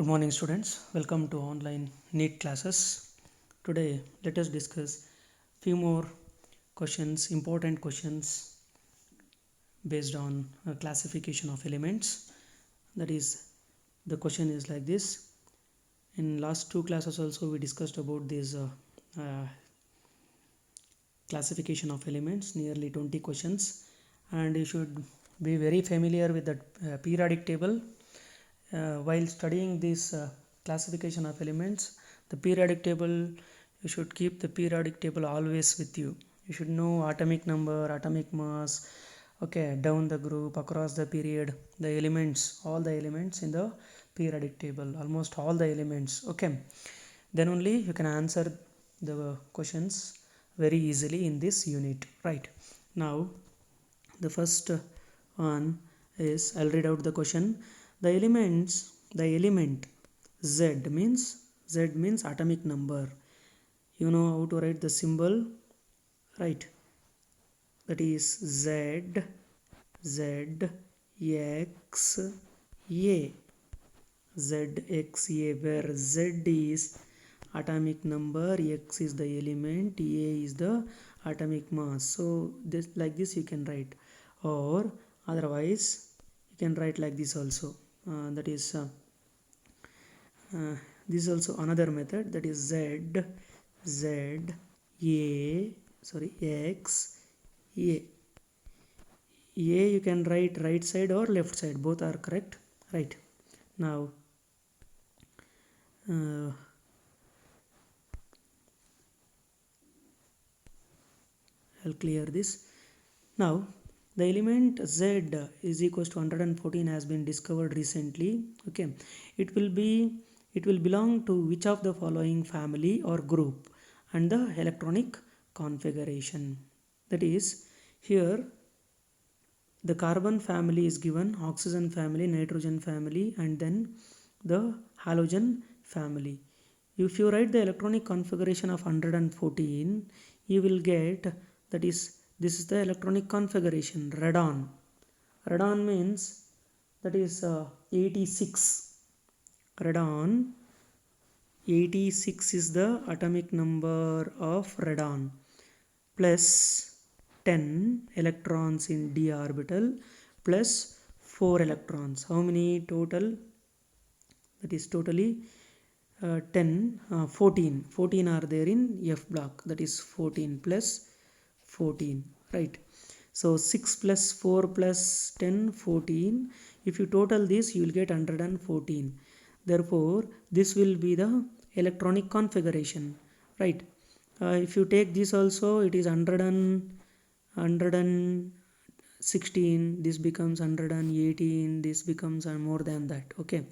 Good morning, students. Welcome to online NEET classes. Today, let us discuss few more questions, important questions based on classification of elements. That is, the question is like this. In last two classes also we discussed about this uh, classification of elements, nearly 20 questions, and you should be very familiar with the periodic table. While studying this classification of elements, the periodic table, you should keep the periodic table always with you. You should know atomic number, atomic mass, okay, down the group, across the period, the elements, all the elements in the periodic table, almost all the elements, okay. Then only you can answer the questions very easily in this unit, right? Now, the first one is, I'll read out the question. The element Z means atomic number. You know how to write the symbol, right? That is Z X A, where Z is atomic number, X is the element, A is the atomic mass. So this, like this you can write, or otherwise you can write like this also. That is this is also another method, that is Z A, sorry, X A. You can write right side or left side, both are correct, right? Now I'll clear this. Now the element Z is equals to 114 has been discovered recently, okay. It will belong to which of the following family or group and the electronic configuration. That is, here the carbon family is given, oxygen family, nitrogen family, and then the halogen family. If you write the electronic configuration of 114, you will get, that is, this is the electronic configuration, radon. Radon means, that is 86. Radon 86 is the atomic number of radon, plus 10 electrons in d orbital, plus 4 electrons. How many total? That is totally 14 are there in F block, that is 14 plus 14, right? So 6 plus 4 plus 10, 14. If you total this, you will get 114. Therefore this will be the electronic configuration, right? If you take this also, it is 116, this becomes 118, this becomes more than that, okay,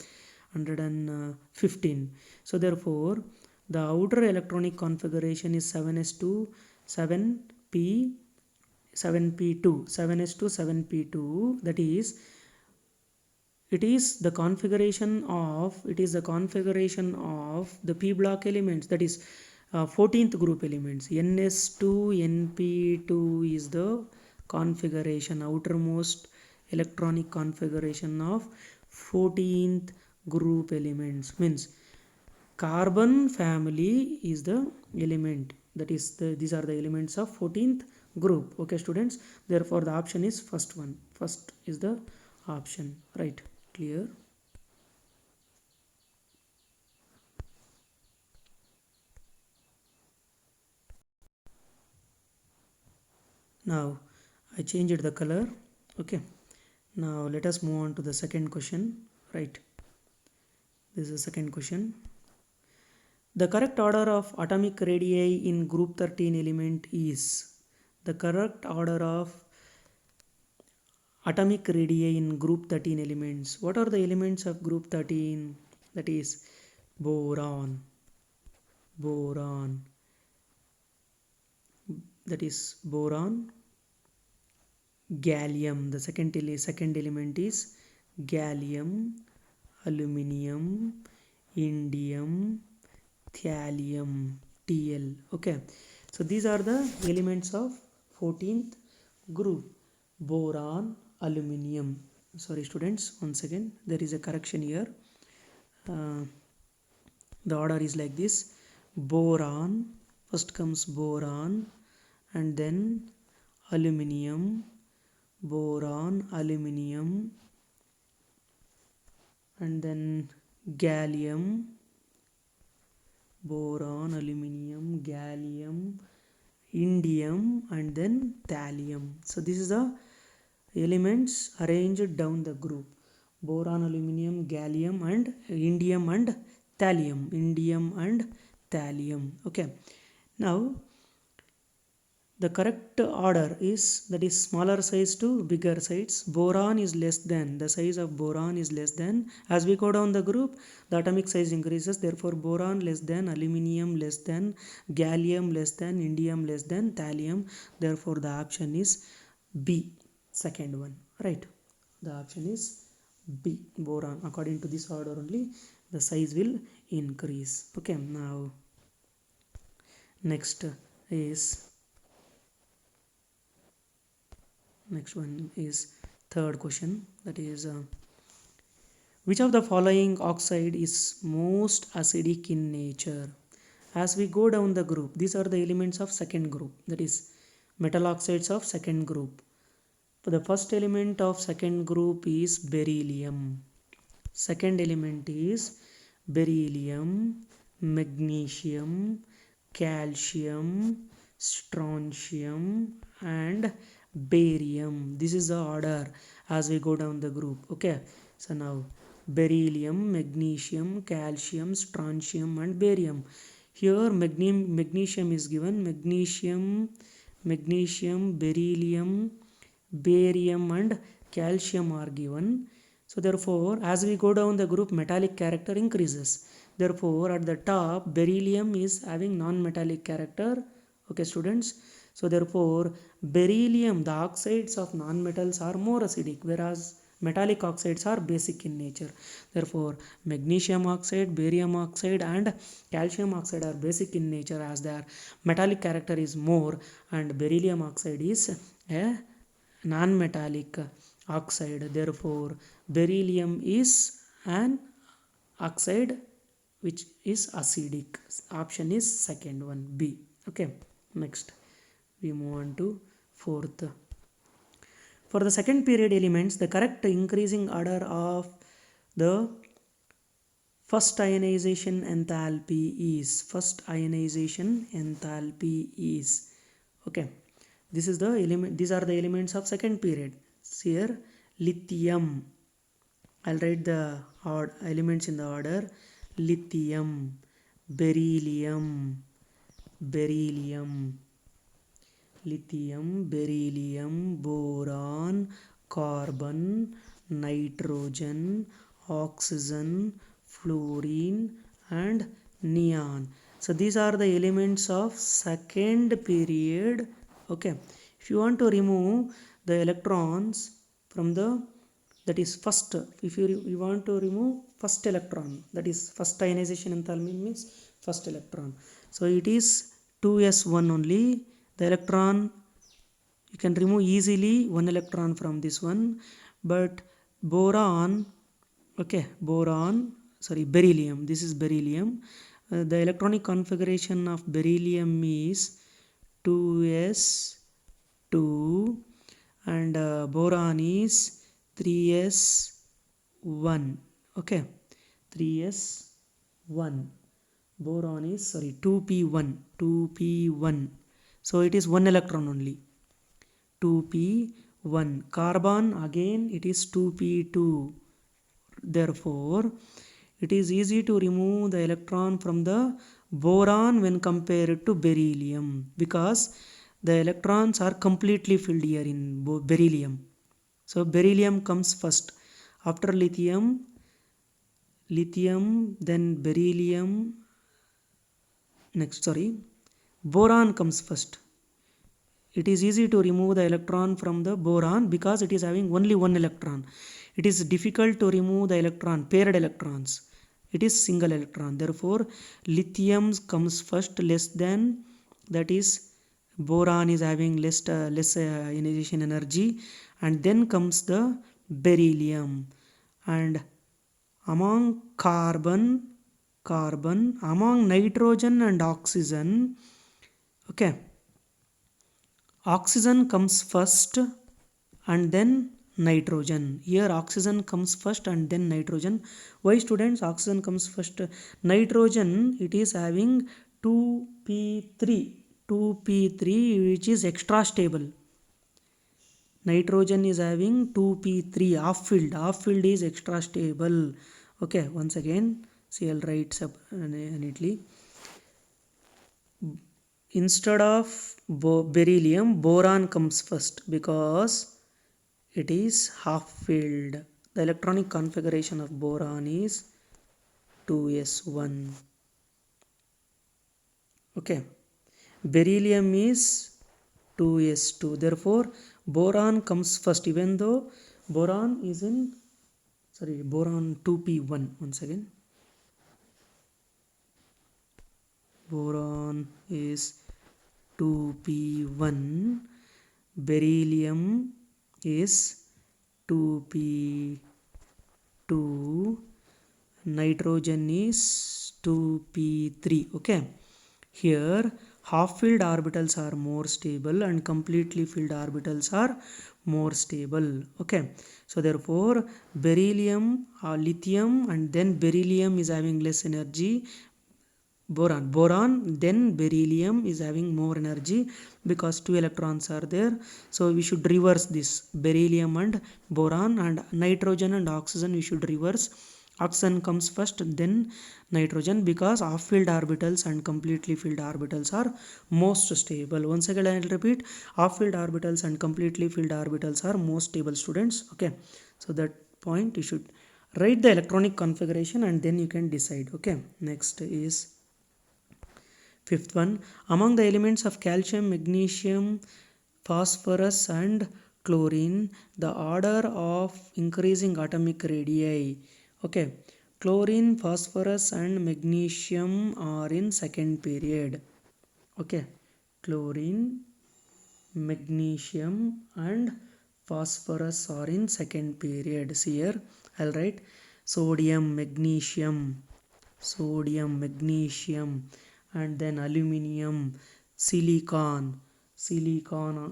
115. So therefore the outer electronic configuration is 7s2 7p 7p2, 7s2 7p2. That is, it is the configuration of the p block elements, that is 14th group elements. ns2 np2 is the configuration, outermost electronic configuration of 14th group elements. Means carbon family is the element, that is these are the elements of 14th group, okay students. Therefore the option is first one, first is the option, right? Clear? Now I changed the color, okay. Now let us move on to the second question, right? This is the second question. The correct order of atomic radii in group 13 element is, the correct order of atomic radii in group 13 elements. What are the elements of group 13? That is boron, that is boron, gallium, the second element is gallium, aluminium, indium, thallium, Tl, okay. So these are the elements of 14th group, boron, aluminium. Sorry students, once again there is a correction here. the order is like this: boron, first comes boron, and then aluminium, boron, aluminium, and then gallium, boron, aluminium, gallium, indium, and then thallium. So this is the elements arranged down the group: boron, aluminium, gallium, and indium and thallium. Indium and thallium. Okay, now the correct order is, that is, smaller size to bigger size. Boron is less than, the size of boron is less than, as we go down the group the atomic size increases, therefore boron less than, aluminium less than, gallium less than, indium less than, thallium. Therefore the option is B, second one, right? The option is B, boron. According to this order only the size will increase. Okay, now next one is third question, that is which of the following oxide is most acidic in nature? As we go down the group, these are the elements of second group, that is metal oxides of second group. For the first element of second group is beryllium. Second element is beryllium, magnesium, calcium, strontium, and barium. This is the order as we go down the group. Okay, so now beryllium, magnesium, calcium, strontium, and barium. Here magnesium is given: magnesium, beryllium, barium, and calcium are given. So therefore as we go down the group metallic character increases. Therefore at the top beryllium is having non-metallic character. Okay students, so therefore beryllium, the oxides of non-metals are more acidic, whereas metallic oxides are basic in nature. Therefore magnesium oxide, barium oxide, and calcium oxide are basic in nature, as their metallic character is more, and beryllium oxide is a non-metallic oxide. Therefore beryllium is an oxide which is acidic. Option is second one, B. Okay, next we move on to fourth. For the second period elements, the correct increasing order of the first ionization enthalpy is, okay, this is the element, these are the elements of second period. Here lithium, I'll write the elements in the order: lithium, beryllium, boron, carbon, nitrogen, oxygen, fluorine, and neon. So these are the elements of second period. Okay, if you want to remove the electrons from the, that is first, if you want to remove first electron, that is first ionization enthalpy means first electron, so it is 2s1 only. The electron you can remove easily one electron from this one, but boron, okay, beryllium, this is beryllium. The electronic configuration of beryllium is 2s2, and boron is 3s1. Okay, 3s1. Boron is 2p1. So it is one electron only, 2p1. Carbon again it is 2p2. Therefore it is easy to remove the electron from the boron when compared to beryllium, because the electrons are completely filled here in beryllium. So beryllium comes first, after lithium, then beryllium, boron comes first. It is easy to remove the electron from the boron because it is having only one electron. It is difficult to remove the electron, paired electrons. It is single electron. Therefore lithium comes first, less than, that is boron is having less ionization energy, and then comes the beryllium, and among among nitrogen and oxygen. Okay, oxygen comes first and then nitrogen. Here oxygen comes first and then nitrogen. Why students oxygen comes first? Nitrogen, it is having 2p3, 2p3, which is extra stable. Nitrogen is having 2p3, off field is extra stable. Okay, once again, see, I'll write neatly. Instead of beryllium, boron comes first because it is half filled. The electronic configuration of boron is 2s1. Okay, beryllium is 2s2. Therefore boron comes first, even though boron is in, boron 2p1. Once again, boron is 2p1, beryllium is 2p2, nitrogen is 2p3. Okay, here half filled orbitals are more stable and completely filled orbitals are more stable. Okay, so therefore beryllium or lithium and then beryllium is having less energy, boron then beryllium is having more energy because 2 electrons are there. So we should reverse this, beryllium and boron, and nitrogen and oxygen we should reverse. Oxygen comes first then nitrogen, because half filled orbitals and completely filled orbitals are most stable. Once again I will repeat, half filled orbitals and completely filled orbitals are most stable, students. Okay, so that point you should write the electronic configuration and then you can decide. Okay, next is fifth one. Among the elements of calcium, magnesium, phosphorus and chlorine, the order of increasing atomic radii. Okay, chlorine, phosphorus and magnesium are in second period. Okay, chlorine, magnesium and phosphorus are in second period. See here, I'll write sodium, magnesium, and then aluminium, silicon,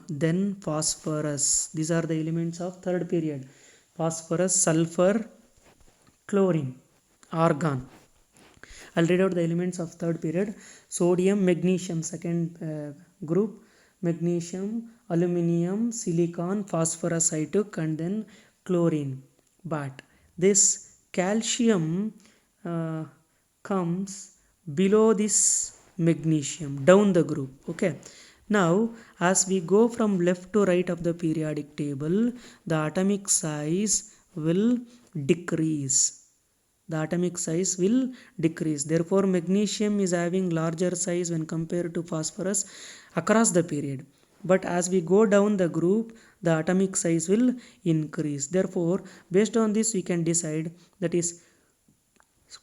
then phosphorus. These are the elements of third period: phosphorus, sulfur, chlorine, argon. I'll read out the elements of third period: sodium, magnesium, second group, magnesium, aluminium, silicon, phosphorus I took, and then chlorine. But this calcium comes below this magnesium, down the group. Okay, now as we go from left to right of the periodic table, the atomic size will decrease. Therefore magnesium is having larger size when compared to phosphorus across the period, but as we go down the group, the atomic size will increase. Therefore based on this we can decide, that is,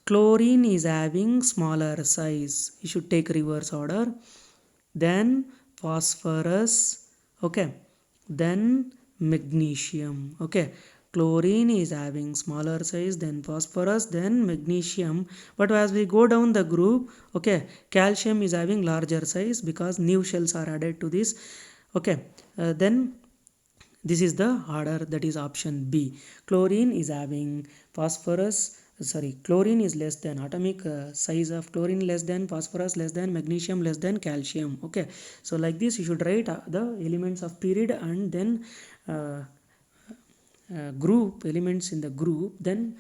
chlorine is having smaller size, you should take reverse order, then phosphorus, okay, then magnesium. Okay, chlorine is having smaller size, then phosphorus, then magnesium. But as we go down the group, okay, calcium is having larger size because new shells are added to this. Okay, then this is the order, that is option B. Chlorine is having chlorine is less than, atomic size of chlorine less than, phosphorus less than, magnesium less than calcium. Okay, so like this you should write the elements of period and then group, elements in the group. Then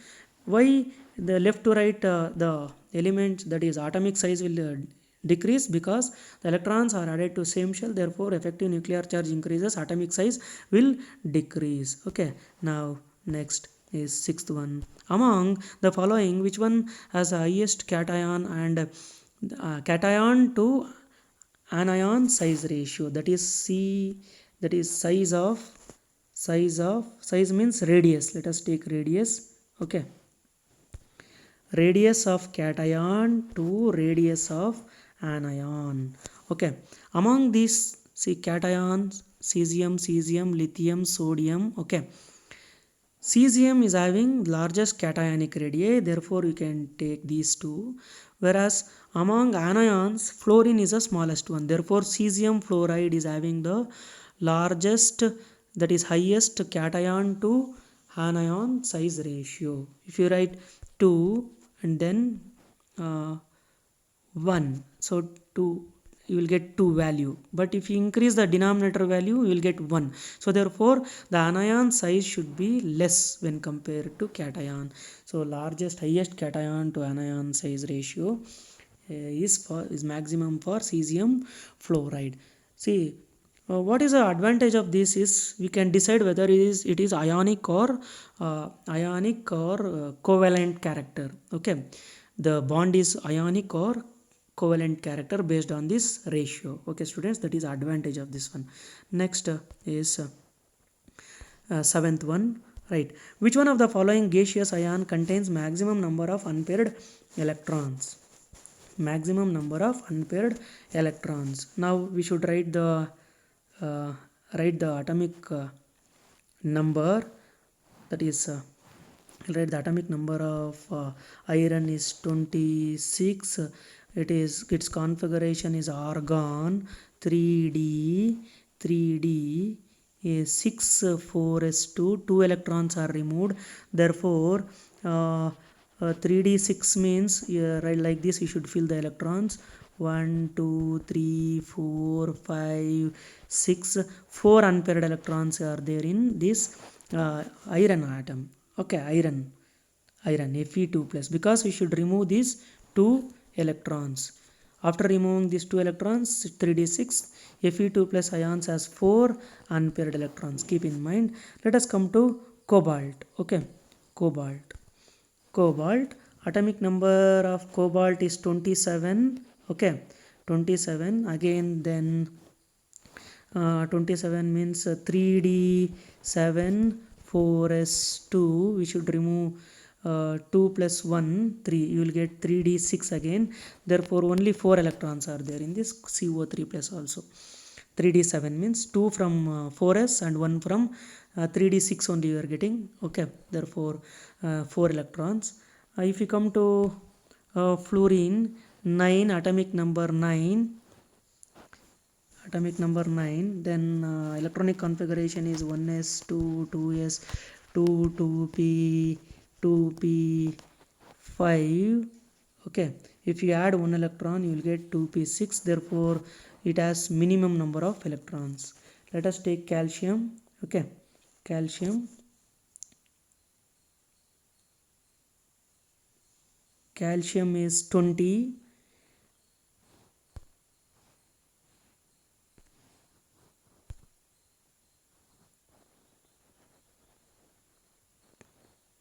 why the left to right the elements, that is atomic size, will decrease? Because the electrons are added to same shell, therefore effective nuclear charge increases, atomic size will decrease. Okay, now next is sixth one. Among the following, which one has the highest cation and cation to anion size ratio? That is C, that is size means radius. Let us take radius. Okay, radius of cation to radius of anion. Okay, among these, see, cations, cesium, lithium, sodium. Okay, Cesium is having largest cationic radii, therefore you can take these two. Whereas among anions, fluorine is the smallest one, therefore cesium fluoride is having the largest, that is highest cation to anion size ratio. If you write 2 and then uh, 1, so 2, you will get 2 value, but if you increase the denominator value you will get 1. So therefore the anion size should be less when compared to cation. So largest highest cation to anion size ratio is maximum for cesium fluoride. See, what is the advantage of this is we can decide whether it is ionic or covalent character. Okay, the bond is ionic or covalent character based on this ratio. Okay students, that is advantage of this one. Next is seventh one, right? Which one of the following gaseous ion contains maximum number of unpaired electrons? Maximum number of unpaired electrons. Now we should uh, write the atomic number, that is I'll write the atomic number of iron is 26. It is, its configuration is argon 3d 3d is 6 4s2, 2 electrons are removed, therefore 3d6 means right like this you should fill the electrons 1 2 3 4 5 6, 4 unpaired electrons are there in this iron atom. Okay, iron Fe2 plus, because we should remove these 2 electrons. After removing these 2 electrons, 3d6, Fe2 plus ions has 4 unpaired electrons. Keep in mind. Let us come to cobalt. Okay, cobalt atomic number of cobalt is 27. Okay, 27 again, then 27 means 3d7 4s2, we should remove 2 plus 1 3, you will get 3d6 again, therefore only 4 electrons are there in this CO3 plus also. 3d7 means 2 from 4s and 1 from 3d6 only you are getting. Okay, therefore 4 electrons. If you come to fluorine 9, atomic number 9, then electronic configuration is 1s 2 2s 2 2p 2p 5. Okay, if you add 1 electron you will get 2p6, therefore it has minimum number of electrons. Let us take calcium. Okay, calcium is 20.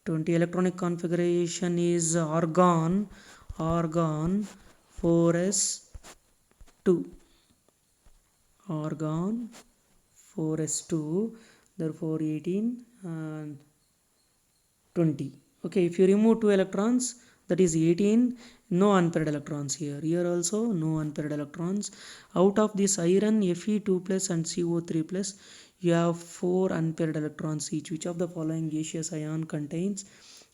20 electronic configuration is argon 4s2, argon 4s2, therefore 18 and 20. Okay, if you remove 2 electrons, that is 18, no unpaired electrons here also no unpaired electrons. Out of this iron Fe2 plus and CO3 plus, you have 4 unpaired electrons each. Which of the following gaseous ion contains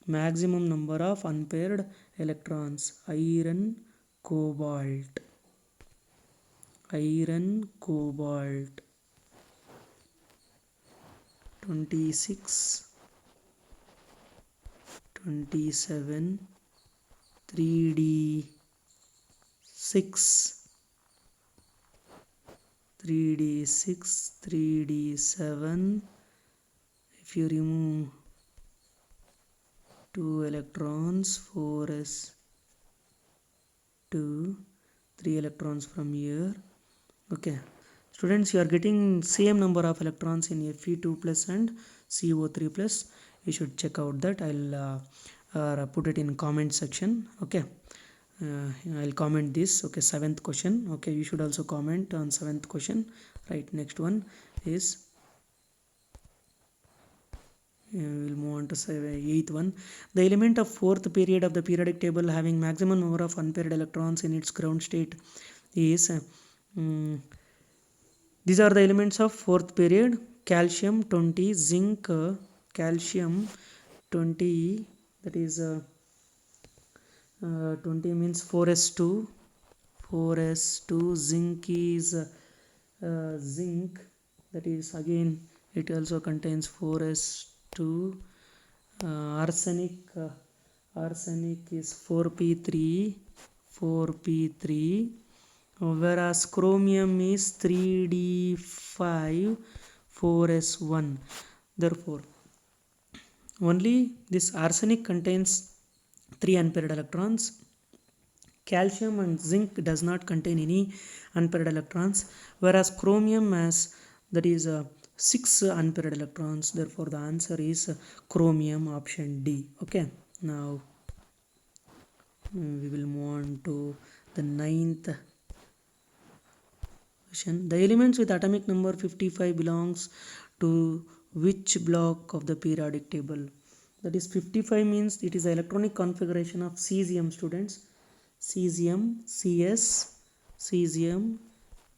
maximum number of unpaired electrons? Iron cobalt 26 27 3d6 3d7. If you remove 2 electrons 4s2, 3 electrons from here. Okay students, you are getting same number of electrons in Fe2 plus and CO3 plus. You should check out that. I'll put it in comment section. Okay, I'll comment this. Okay, 7th question. Okay, you should also comment on 7th question. Right, next one is we'll move on to 8th one. The element of 4th period of the periodic table having maximum number of unpaired electrons in its ground state is these are the elements of 4th period: calcium 20, zinc calcium 20, that is 20 means 4s2, 4s2. Zinc is zinc, that is again it also contains 4s2. Arsenic arsenic is 4p3, 4p3, whereas chromium is 3d5, 4s1. Therefore only this arsenic contains 3 unpaired electrons. Calcium and zinc does not contain any unpaired electrons, whereas chromium has, that is 6 unpaired electrons. Therefore the answer is chromium, option D. Okay, now we will move on to the 9th question. The elements with atomic number 55 belongs to which block of the periodic table? That is 55 means it is the electronic configuration of cesium, students. Cesium, Cs, cesium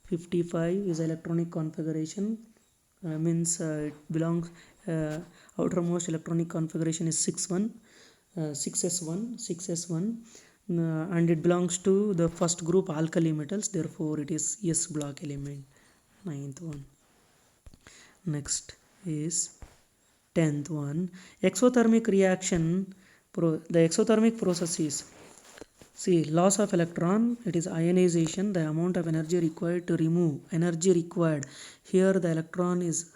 55 is electronic configuration, means it belongs, outermost electronic configuration is 6s1, and it belongs to the first group alkali metals, therefore it is S block element. 9th one. Next is 10th one. Exothermic reaction, the exothermic process is, see, loss of electron, it is ionization, the amount of energy required to remove, energy required. Here the electron is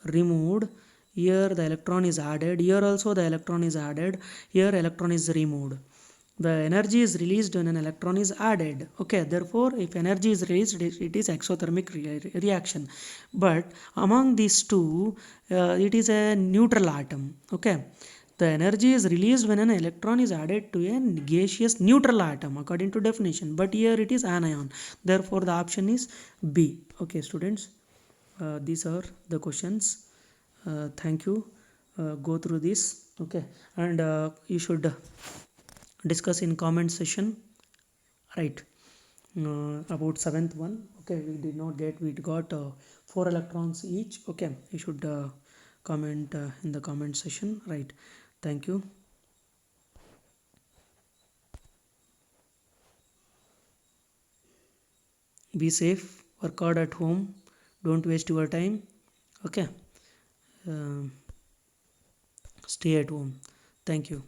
removed, here the electron is added, here also the electron is added, here electron is removed. The energy is released when an electron is added. Okay, therefore if energy is released, it is exothermic reaction. But among these two, it is a neutral atom. Okay, the energy is released when an electron is added to a gaseous neutral atom according to definition, but here it is anion. Therefore the option is B. Okay students, these are the questions. Thank you. Go through this. Okay, and you should discuss in comment section, right, about 7th one. Okay, we did not get, we got 4 electrons each. Okay, you should comment in the comment section, right. Thank you. Be safe, work hard at home, don't waste your time. Okay, stay at home. Thank you.